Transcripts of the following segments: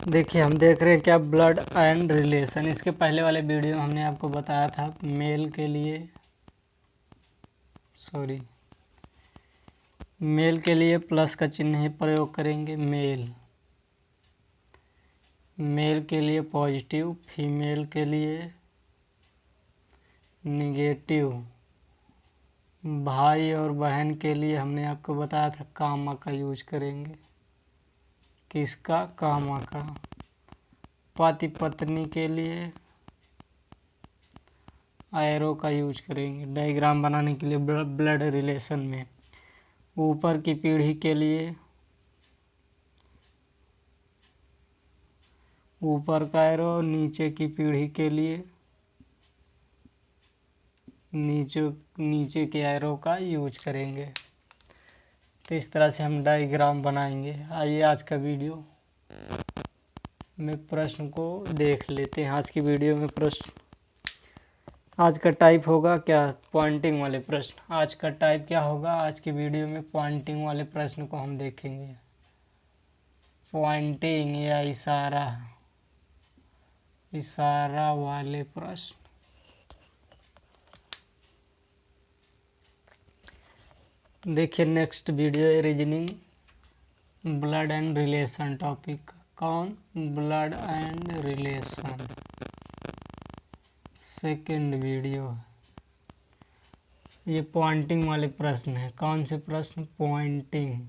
देखिए हम देख रहे हैं क्या, ब्लड एंड रिलेशन। इसके पहले वाले वीडियो में हमने आपको बताया था मेल के लिए, मेल के लिए प्लस का चिन्ह ही प्रयोग करेंगे। मेल के लिए पॉजिटिव, फीमेल के लिए निगेटिव। भाई और बहन के लिए हमने आपको बताया था कामा का यूज करेंगे। किसका? कामा का। पति पत्नी के लिए एरो का यूज करेंगे डायग्राम बनाने के लिए ब्लड रिलेशन में। ऊपर की पीढ़ी के लिए ऊपर का एरो, नीचे की पीढ़ी के लिए नीचे के एरो का यूज करेंगे। तो इस तरह से हम डायग्राम बनाएंगे। आइए आज का वीडियो में प्रश्न को देख लेते हैं। आज की वीडियो में प्रश्न, आज का टाइप होगा क्या? पॉइंटिंग वाले प्रश्न। आज का टाइप क्या होगा? आज की वीडियो में पॉइंटिंग वाले प्रश्न को हम देखेंगे। पॉइंटिंग या इशारा वाले प्रश्न। देखिए नेक्स्ट वीडियो है reasoning blood and relation topic. कौन? Blood and relation. Second video है। ये पॉइंटिंग वाले प्रश्न है। कौन से प्रश्न? पॉइंटिंग।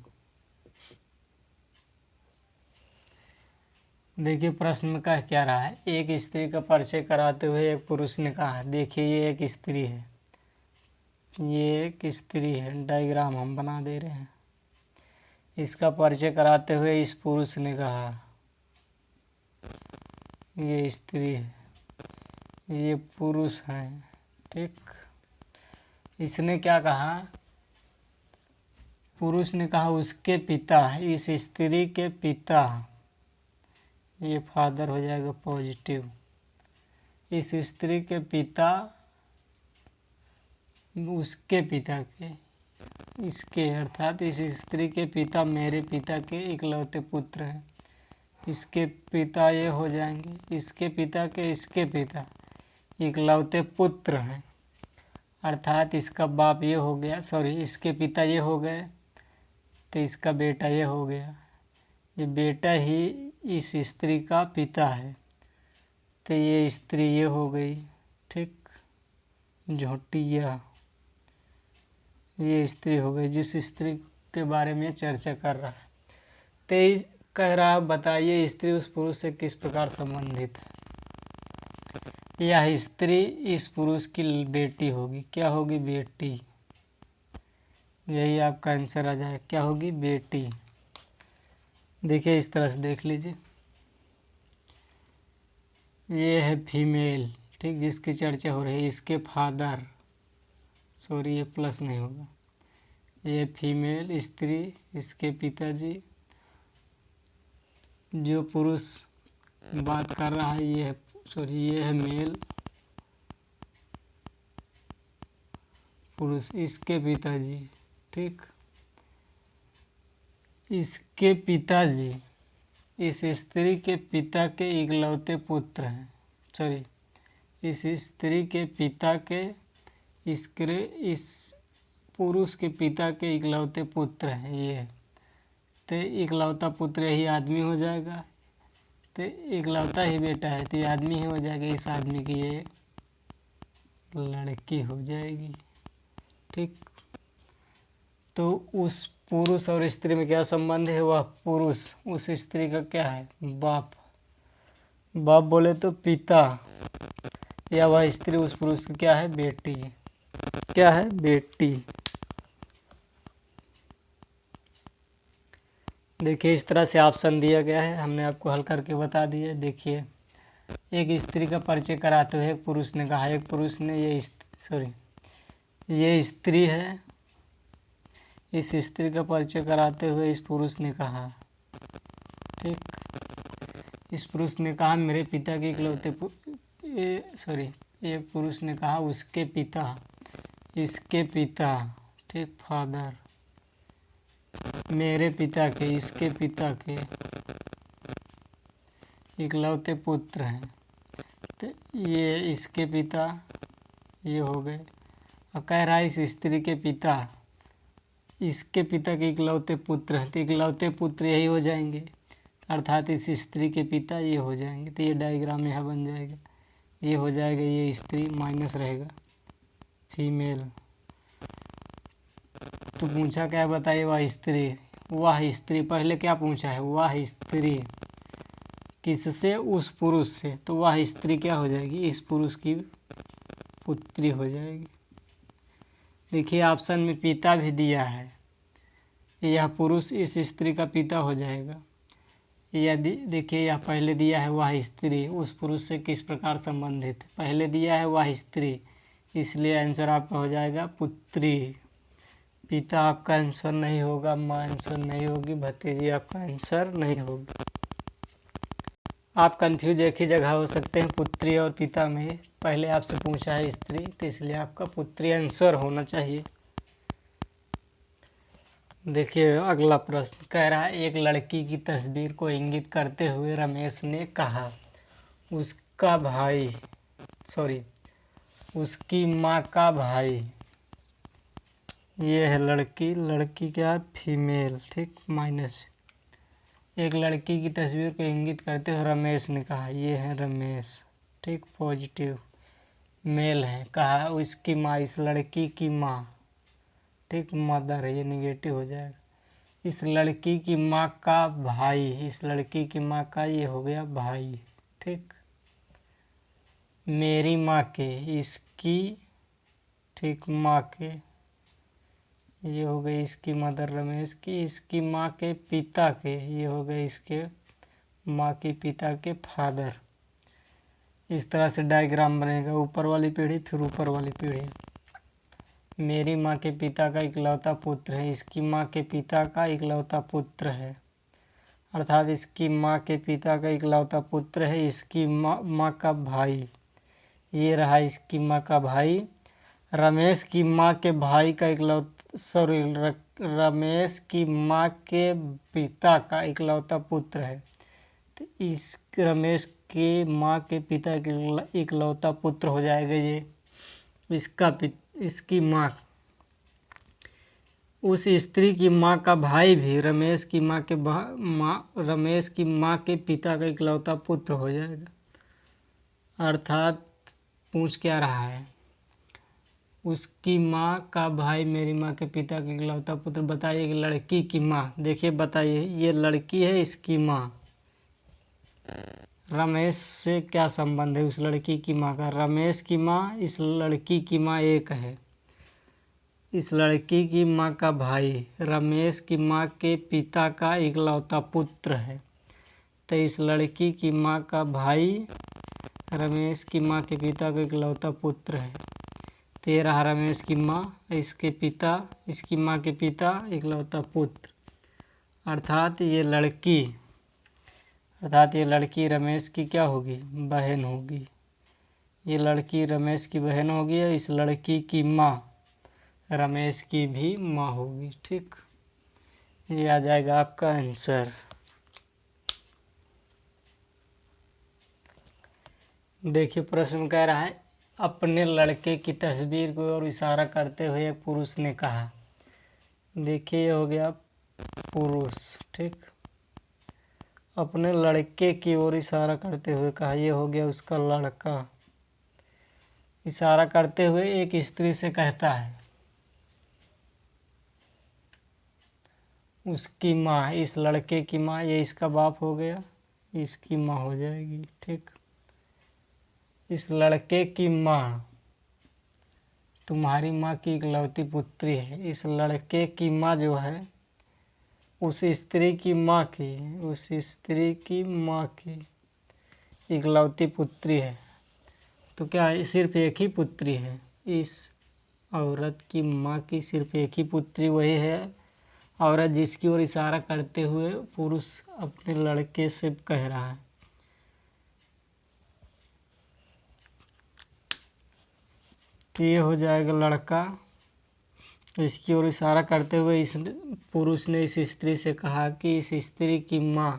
देखिए प्रश्न में कह क्या रहा है, एक स्त्री का परिचय कराते हुए एक पुरुष ने कहा, देखिए ये एक स्त्री है, ये एक स्त्री है। डायग्राम हम बना दे रहे हैं। इसका परिचय कराते हुए इस पुरुष ने कहा, ये स्त्री है, ये पुरुष है। ठीक, इसने क्या कहा? पुरुष ने कहा उसके पिता, इस स्त्री के पिता, ये फादर हो जाएगा पॉजिटिव। इस स्त्री के पिता, उसके पिता के, इसके अर्थात इस स्त्री के पिता मेरे पिता के इकलौते पुत्र हैं। इसके पिता ये हो जाएंगे, इसके पिता के इसके पिता इकलौते पुत्र हैं। अर्थात इसका बाप ये हो गया, इसके पिता ये हो गए तो इसका बेटा ये हो गया। ये बेटा ही इस स्त्री का पिता है, तो ये स्त्री ये हो गई। ठीक, झोटिया, ये स्त्री हो गई जिस स्त्री के बारे में चर्चा कर रहा है। तो कह रहा, बताइए स्त्री उस पुरुष से किस प्रकार संबंधित है। यह स्त्री इस पुरुष की बेटी होगी। क्या होगी? बेटी। यही आपका आंसर आ जाए। क्या होगी? बेटी। देखिए इस तरह से देख लीजिए, ये है फीमेल, ठीक, जिसकी चर्चा हो रही है। इसके फादर, ये प्लस नहीं होगा, ये फीमेल स्त्री, इसके पिताजी। जो पुरुष बात कर रहा है ये है, ये है मेल पुरुष, इसके पिताजी। ठीक, इसके पिताजी इस स्त्री के पिता के इकलौते पुत्र हैं। इस स्त्री के पिता के इस पुरुष के पिता के इकलौते पुत्र हैं ये। तो इकलौता पुत्र यही आदमी हो जाएगा, तो इकलौता ही बेटा है तो ये आदमी ही हो जाएगा। इस आदमी की ये लड़की हो जाएगी। ठीक, तो उस पुरुष और स्त्री में क्या संबंध है? वह पुरुष उस स्त्री का क्या है? बाप। बाप बोले तो पिता, या वह स्त्री उस पुरुष की क्या है? बेटी। क्या है? बेटी। देखिए इस तरह से ऑप्शन दिया गया है, हमने आपको हल करके बता दिया। देखिए एक स्त्री का परिचय कराते हुए एक पुरुष ने कहा, एक पुरुष ने ये स्त्री है, इस स्त्री का परिचय कराते हुए इस पुरुष ने कहा, ठीक, इस पुरुष ने कहा मेरे पिता के इकलौते एक पुरुष ने कहा उसके पिता, इसके पिता, ठीक, फादर, मेरे पिता के, इसके पिता के इकलौते पुत्र हैं। तो ये इसके पिता ये हो गए। और कह रहा है इस स्त्री के पिता, इसके पिता के इकलौते पुत्र हैं, तो इकलौते पुत्र यही हो जाएंगे, अर्थात इस स्त्री के पिता ये हो जाएंगे। तो ये डायग्राम यहाँ बन जाएगा, ये हो जाएगा, ये स्त्री माइनस रहेगा फीमेल। तो पूछा क्या, बताइए वह स्त्री पहले क्या पूछा है, वह स्त्री किससे, उस पुरुष से, तो वह स्त्री क्या हो जाएगी, इस पुरुष की पुत्री हो जाएगी। देखिए ऑप्शन में पिता भी दिया है, यह पुरुष इस स्त्री का पिता हो जाएगा। यदि देखिए यह पहले दिया है वह स्त्री उस पुरुष से किस प्रकार संबंधित, पहले दिया है वह स्त्री, इसलिए आंसर आपका हो जाएगा पुत्री। पिता आपका आंसर नहीं होगा, माँ आंसर नहीं होगी, भतीजी आपका आंसर नहीं होगी। आप कंफ्यूज एक ही जगह हो सकते हैं पुत्री और पिता में। पहले आपसे पूछा है स्त्री, तो इसलिए आपका पुत्री आंसर होना चाहिए। देखिए अगला प्रश्न कह रहा है, एक लड़की की तस्वीर को इंगित करते हुए रमेश ने कहा उसका भाई उसकी माँ का भाई, ये है लड़की क्या, फीमेल, ठीक, माइनस। एक लड़की की तस्वीर को इंगित करते हुए रमेश ने कहा, ये है रमेश, ठीक, पॉजिटिव मेल है। कहा उसकी माँ, इस लड़की की माँ, ठीक, मदर है, ये निगेटिव हो जाएगा। इस लड़की की माँ का भाई, इस लड़की की माँ का ये हो गया भाई, ठीक। मेरी माँ के, इसकी, ठीक, माँ के, ये हो गई इसकी मदर रमेश की, इसकी माँ के पिता के, ये हो गए इसके माँ के पिता के फादर। इस तरह से डायग्राम बनेगा, ऊपर वाली पीढ़ी फिर ऊपर वाली पीढ़ी। मेरी माँ के पिता का इकलौता पुत्र है, इसकी माँ के पिता का इकलौता पुत्र है, अर्थात इसकी माँ के पिता का इकलौता पुत्र है, इसकी माँ का भाई, ये रहा इसकी माँ का भाई। रमेश की माँ के भाई का रमेश की माँ के पिता का इकलौता पुत्र है, तो इस रमेश के माँ के पिता का इकलौता पुत्र हो जाएगा ये इसकी माँ। उस स्त्री की माँ का भाई भी रमेश की माँ के पिता का इकलौता पुत्र हो जाएगा। अर्थात पूछ क्या रहा है, उसकी माँ का भाई मेरी माँ के पिता का इकलौता पुत्र, बताइए कि लड़की की माँ, देखिए बताइए, ये लड़की है, इसकी माँ, रमेश से क्या संबंध है उस लड़की की माँ का, रमेश की माँ, इस लड़की की माँ एक है, इस लड़की की माँ का भाई रमेश की माँ के पिता का इकलौता पुत्र है, तो इस लड़की की माँ का भाई रमेश की माँ के पिता का इकलौता पुत्र है, तो ये रहा रमेश की माँ, इसके पिता, इसकी माँ के पिता इकलौता पुत्र, अर्थात ये लड़की रमेश की क्या होगी, बहन होगी। ये लड़की रमेश की बहन होगी और इस लड़की की माँ रमेश की भी माँ होगी, ठीक। ये आ जाएगा आपका आंसर। देखिए प्रश्न कह रहा है, अपने लड़के की तस्वीर को और इशारा करते हुए एक पुरुष ने कहा, देखिए ये हो गया पुरुष, ठीक, अपने लड़के की ओर इशारा करते हुए कहा, ये हो गया उसका लड़का। इशारा करते हुए एक स्त्री से कहता है, उसकी माँ, इस लड़के की माँ, ये इसका बाप हो गया, इसकी माँ हो जाएगी, ठीक। इस लड़के की माँ तुम्हारी माँ की इकलौती पुत्री है, इस लड़के की माँ जो है उस स्त्री की माँ की इकलौती पुत्री है। तो क्या है, सिर्फ एक ही पुत्री है, इस औरत की माँ की सिर्फ एक ही पुत्री वही है औरत जिसकी ओर इशारा करते हुए पुरुष अपने लड़के से कह रहा है। तो ये हो जाएगा लड़का, इसकी ओर इशारा करते हुए इस पुरुष ने इस स्त्री से कहा कि इस स्त्री की माँ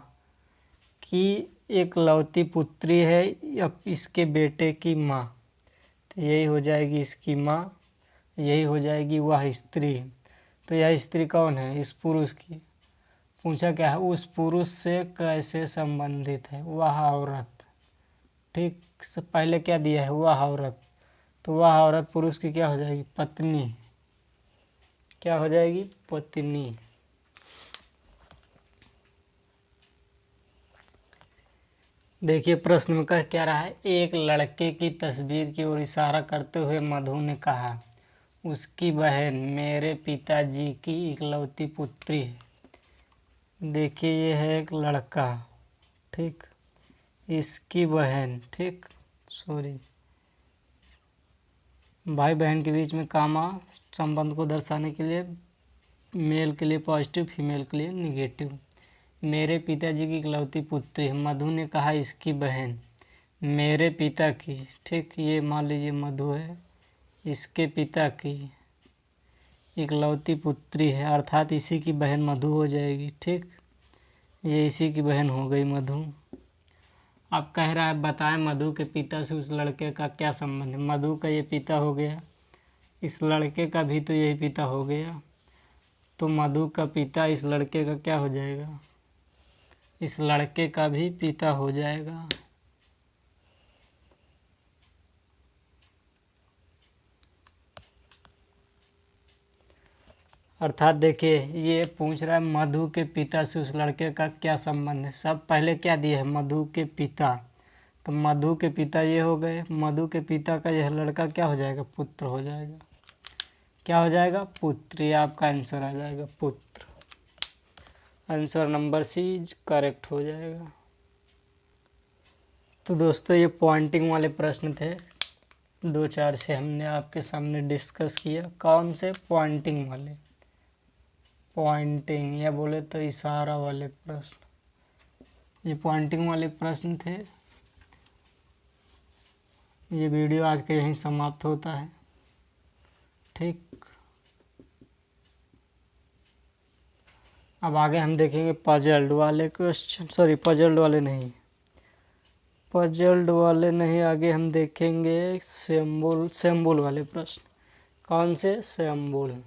की एकलौती पुत्री है अब इसके बेटे की माँ, तो यही हो जाएगी इसकी माँ, यही हो जाएगी वह स्त्री। तो यह स्त्री कौन है? इस पुरुष की। पूछा क्या है? उस पुरुष से कैसे संबंधित है? वह औरत। ठीक, से पहले क्या दिया है? वह औरत। तो वह औरत पुरुष की क्या हो जाएगी? पत्नी। क्या हो जाएगी? पत्नी। देखिए प्रश्न में क्या रहा है? एक लड़के की तस्वीर की ओर इशारा करते हुए मधु ने कहा, उसकी बहन मेरे पिताजी की इकलौती पुत्री है। देखिए ये है एक लड़का, ठीक, इसकी बहन, ठीक, सॉरी, भाई बहन के बीच में कामा संबंध को दर्शाने के लिए मेल के लिए पॉजिटिव, फीमेल के लिए निगेटिव। मेरे पिताजी की इकलौती पुत्री है। मधु ने कहा इसकी बहन मेरे पिता की, ठीक, ये मान लीजिए मधु है, इसके पिता की इकलौती पुत्री है, अर्थात इसी की बहन मधु हो जाएगी। ठीक, ये इसी की बहन हो गई मधु। अब कह रहा है बताएं मधु के पिता से उस लड़के का क्या संबंध है। मधु का ये पिता हो गया, इस लड़के का भी तो यही पिता हो गया, तो मधु का पिता इस लड़के का क्या हो जाएगा? इस लड़के का भी पिता हो जाएगा। अर्थात देखिए ये पूछ रहा है मधु के पिता से उस लड़के का क्या संबंध है। सब पहले क्या दिया है? मधु के पिता, तो मधु के पिता ये हो गए, मधु के पिता का यह लड़का क्या हो जाएगा? पुत्र हो जाएगा। क्या हो जाएगा? पुत्र। ये आपका आंसर आ जाएगा, पुत्र। आंसर नंबर सी करेक्ट हो जाएगा। तो दोस्तों ये पॉइंटिंग वाले प्रश्न थे, 2 4 6 हमने आपके सामने डिस्कस किया। कौन से? पॉइंटिंग वाले, पॉइंटिंग या बोले तो इशारा वाले प्रश्न, ये पॉइंटिंग वाले प्रश्न थे। ये वीडियो आज का यहीं समाप्त होता है। ठीक, अब आगे हम देखेंगे पजल्ड वाले क्वेश्चन, सॉरी पजल्ड वाले नहीं, पजल्ड वाले नहीं, आगे हम देखेंगे सिंबल वाले प्रश्न। कौन से? सिंबल।